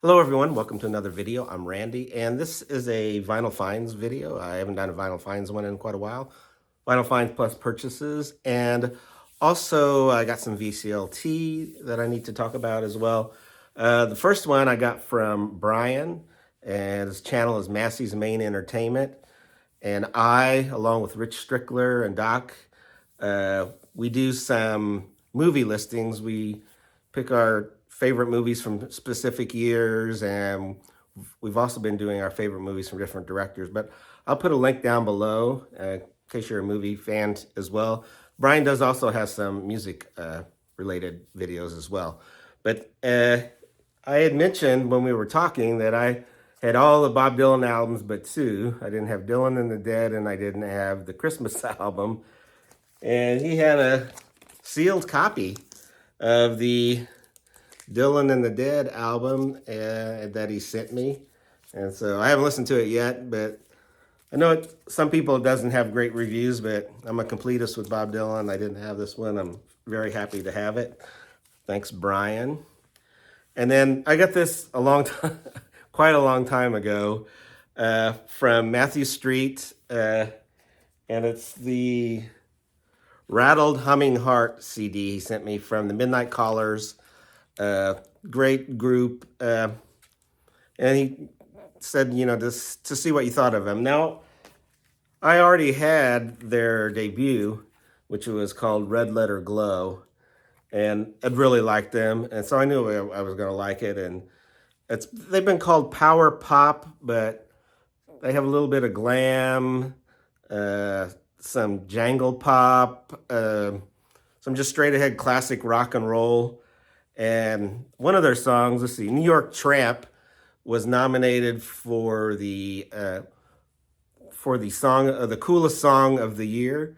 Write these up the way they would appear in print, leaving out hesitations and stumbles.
Hello everyone, welcome to another video. I'm Randy, and this is a vinyl finds video. I haven't done a vinyl finds one in quite a while. Vinyl finds plus purchases, and also I got some VCLT that I need to talk about as well. The first one I got from Brian, and his channel is Massey's Main Entertainment. And I, along with Rich Strickler and Doc, we do some movie listings. We pick our favorite movies from specific years, and we've also been doing our favorite movies from different directors. But I'll put a link down below in case you're a movie fan as well. Brian does also have some music related videos as well. But I had mentioned when we were talking that I had all the Bob Dylan albums but two. I didn't have Dylan and the Dead, and I didn't have the Christmas album. And he had a sealed copy of the Dylan and the Dead album that he sent me. And so I haven't listened to it yet, but I know some people it doesn't have great reviews, but I'm a completist with Bob Dylan. I didn't have this one. I'm very happy to have it. Thanks, Brian. And then I got this a long time, quite a long time ago, from Matthew Street, and it's the Rattled Humming Heart CD he sent me from the Midnight Callers. Great group, and he said, just to see what you thought of them. Now, I already had their debut, which was called Red Letter Glow, and I'd really liked them, and so I knew I was going to like it. And they've been called power pop, but they have a little bit of glam, some jangle pop, some just straight ahead classic rock and roll. And one of their songs, let's see, New York Tramp, was nominated for the song, the coolest song of the year,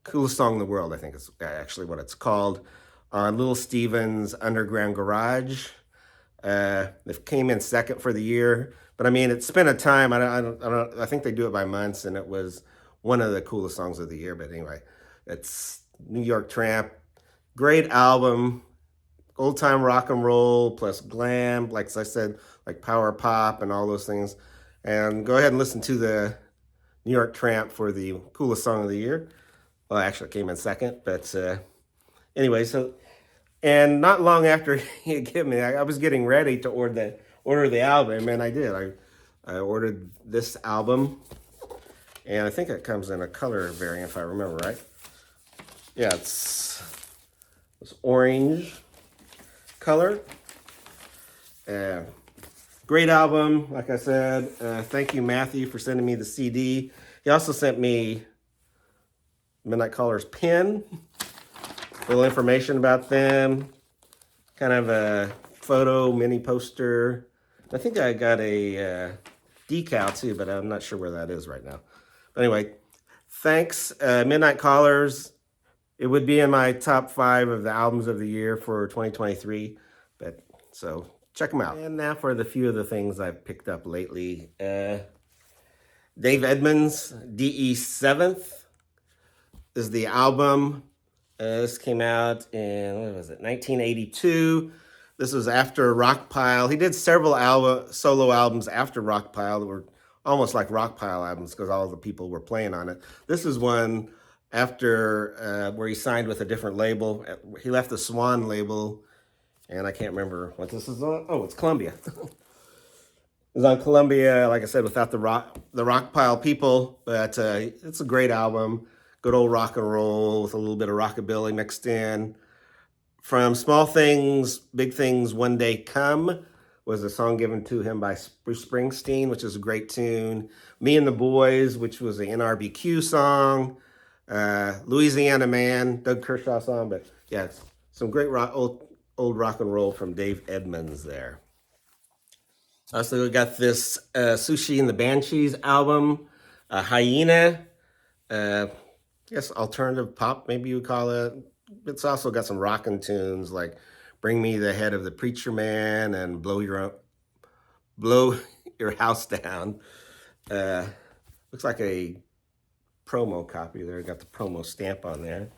coolest song in the world, I think is actually what it's called, on Little Steven's Underground Garage. It came in second for the year, but I mean, it's been a time. I think they do it by months, and it was one of the coolest songs of the year. But anyway, it's New York Tramp, great album. Old time rock and roll plus glam, like I said, like power pop and all those things. And go ahead and listen to the New York Tramp for the coolest song of the year. Well, actually, it came in second, but anyway. So, and not long after he gave me, I was getting ready to order the album, and I did. I ordered this album, and I think it comes in a color variant, if I remember right. Yeah, it's orange color. Great album, like I said. Thank you, Matthew, for sending me the CD. He also sent me Midnight Caller's pin, a little information about them, kind of a photo mini poster. I think I got a decal too, but I'm not sure where that is right now. But anyway, thanks, Midnight Callers. It would be in my top 5 of the albums of the year for 2023, but so check them out. And now for the few of the things I've picked up lately. Dave Edmonds, DE 7th is the album. This came out in, what was it, 1982. This was after Rockpile. He did several solo albums after Rockpile that were almost like Rockpile albums because all the people were playing on it. This is one after where he signed with a different label. He left the Swan label, and I can't remember what this is on. Oh, it's Columbia. It was on Columbia, like I said, without the Rockpile people, but it's a great album. Good old rock and roll with a little bit of rockabilly mixed in. From Small Things, Big Things, One Day Come was a song given to him by Bruce Springsteen, which is a great tune. Me and the Boys, which was an NRBQ song. Louisiana Man, Doug Kershaw song, but yeah, some great old rock and roll from Dave Edmonds there. Also got this Sushi and the Banshees album, Hyena, yes, alternative pop, maybe you would call it. It's also got some rockin' tunes like Bring Me the Head of the Preacher Man and Blow Your House Down. Looks like a promo copy there. Got the promo stamp on there.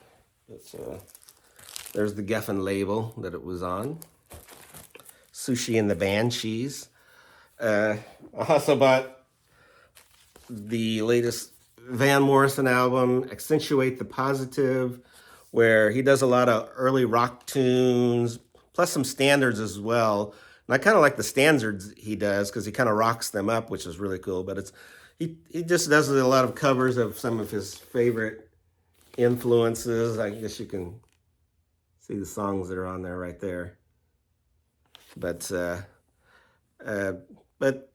There's the Geffen label that it was on. Sushi and the Banshees. I also bought the latest Van Morrison album, Accentuate the Positive, where he does a lot of early rock tunes, plus some standards as well. And I kind of like the standards he does because he kind of rocks them up, which is really cool. But he just does a lot of covers of some of his favorite influences. I guess you can see the songs that are on there right there. But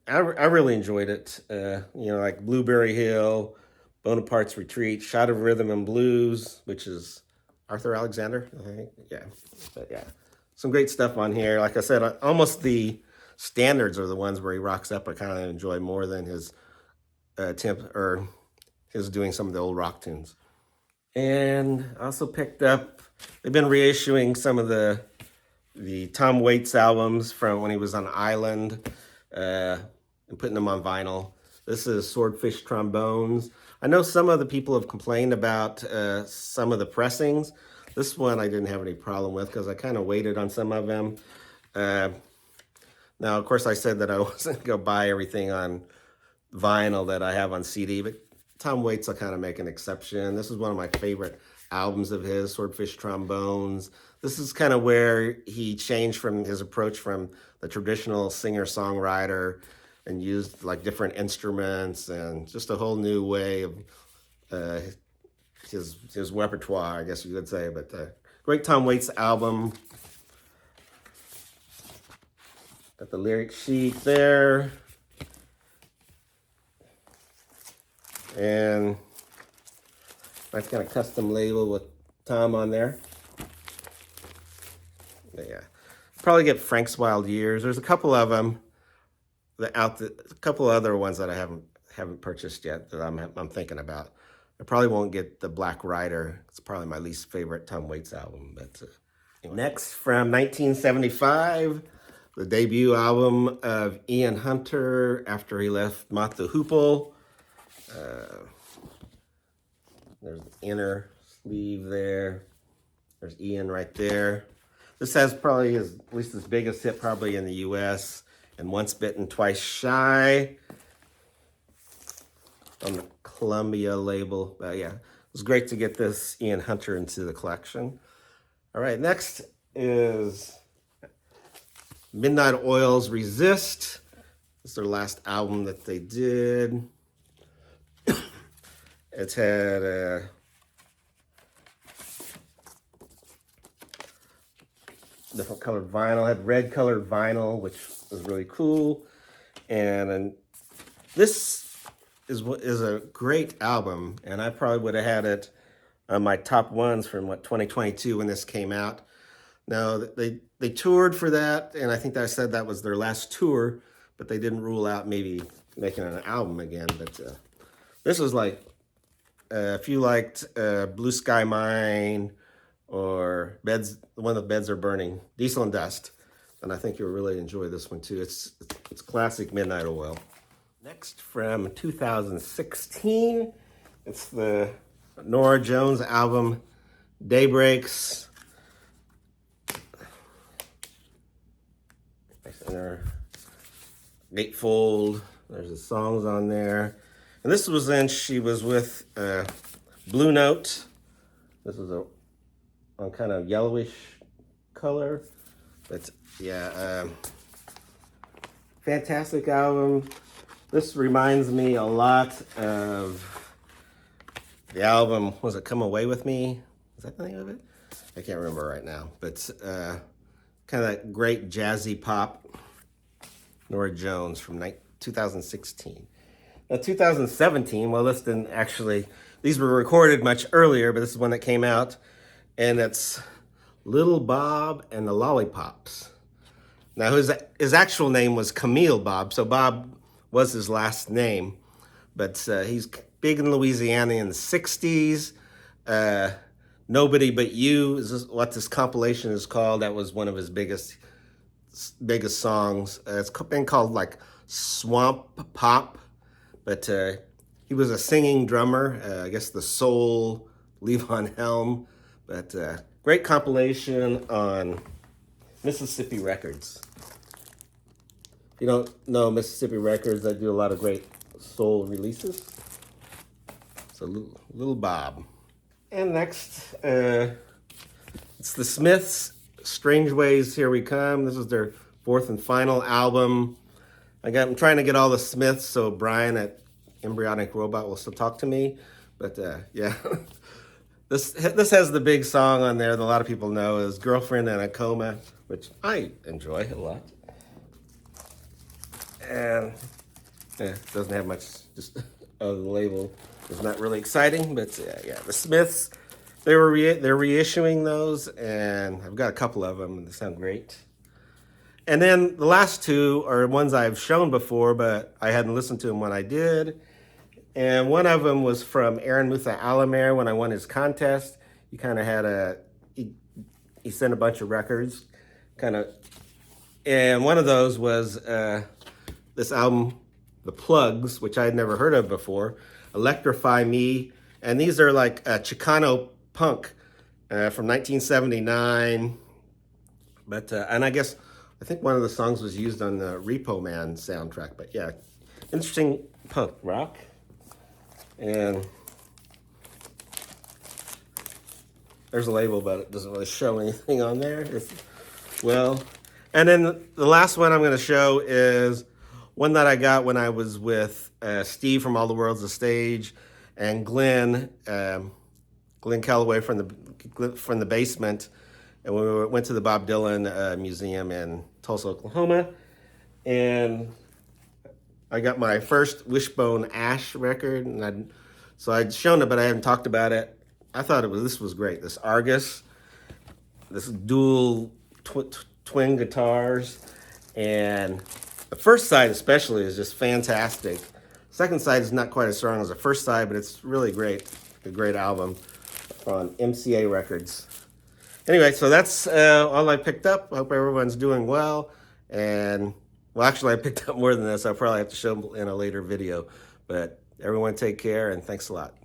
I really enjoyed it. Like Blueberry Hill, Bonaparte's Retreat, Shot of Rhythm and Blues, which is Arthur Alexander, I think. Yeah, but yeah, some great stuff on here. Like I said, almost the standards are the ones where he rocks up. I kind of enjoy more than his attempt or his doing some of the old rock tunes. And I also picked up. They've been reissuing some of the Tom Waits albums from when he was on Island, and putting them on vinyl. This is Swordfish Trombones. I know some of the people have complained about some of the pressings. This one I didn't have any problem with because I kind of waited on some of them. Now, of course, I said that I wasn't going to buy everything on vinyl that I have on CD, but Tom Waits will kind of make an exception. This is one of my favorite albums of his, Swordfish Trombones. This is kind of where he changed from his approach from the traditional singer-songwriter and used like different instruments and just a whole new way of his repertoire, I guess you could say. But great Tom Waits album. Got the lyric sheet there. And nice kind of custom label with Tom on there. Yeah, probably get Frank's Wild Years. There's a couple of them a couple other ones that I haven't purchased yet that I'm thinking about. I probably won't get the Black Rider. It's probably my least favorite Tom Waits album. But next, from 1975, the debut album of Ian Hunter after he left Mott the Hoople. There's the inner sleeve there. There's Ian right there. This has probably at least his biggest hit probably in the U.S. and Once Bitten, Twice Shy on the Columbia label. But yeah, it was great to get this Ian Hunter into the collection. All right, next is Midnight Oil's Resist. It's their last album that they did. It's had different colored vinyl. It had red colored vinyl, which was really cool. And this is a great album, and I probably would have had it on my top ones from 2022 when this came out. Now they toured for that, and I think I said that was their last tour, but they didn't rule out maybe making an album again. But this was like, if you liked Blue Sky Mine or Beds, one of the Beds Are Burning, Diesel and Dust, and I think you'll really enjoy this one too. It's classic Midnight Oil. Next, from 2016, it's the Norah Jones album, Daybreaks. Nice inner gatefold. There's the songs on there. And this was when she was with Blue Note. This was on kind of yellowish color. But yeah, fantastic album. This reminds me a lot of the album, was it Come Away With Me? Is that the name of it? I can't remember right now. But kind of that great jazzy pop, Norah Jones from 2016. Now, 2017, well, this didn't actually, these were recorded much earlier, but this is one that came out, and it's Little Bob and the Lollipops. Now, his actual name was Camille Bob, so Bob was his last name, but he's big in Louisiana in the 60s. Nobody But You is what this compilation is called. That was one of his biggest songs. It's been called like Swamp Pop. But he was a singing drummer, I guess the soul Levon Helm. But great compilation on Mississippi Records. If you don't know Mississippi Records, I do a lot of great soul releases. So little Bob. And next, it's the Smiths, Strange Ways, Here We Come. This is their fourth and final album. I'm trying to get all the Smiths so Brian at Embryonic Robot will still talk to me. But yeah, this has the big song on there that a lot of people know is Girlfriend in a Coma, which I enjoy a lot. And yeah, it doesn't have much, just the label is not really exciting, but yeah, the Smiths, they're reissuing those, and I've got a couple of them, and they sound great. And then the last two are ones I've shown before, but I hadn't listened to them when I did. And one of them was from Aaron Mutha Alamere when I won his contest. He kind of had he sent a bunch of records, and one of those was this album, The Plugs, which I had never heard of before, Electrify Me. And these are like Chicano punk from 1979. But, and I think one of the songs was used on the Repo Man soundtrack. But yeah, interesting punk rock. And there's a label, but it doesn't really show anything on there. And then the last one I'm going to show is one that I got when I was with Steve from All the World's a Stage and Glenn Calloway from the Basement, and we went to the Bob Dylan Museum in Tulsa, Oklahoma, and I got my first Wishbone Ash record, and so I'd shown it, but I hadn't talked about it. I thought this was great. This Argus, this dual twin guitars, and the first side especially is just fantastic. Second side is not quite as strong as the first side, but it's really great. A great album on MCA Records. Anyway, so that's all I picked up. I hope everyone's doing well, and well, actually, I picked up more than this. I'll probably have to show them in a later video. But everyone take care, and thanks a lot.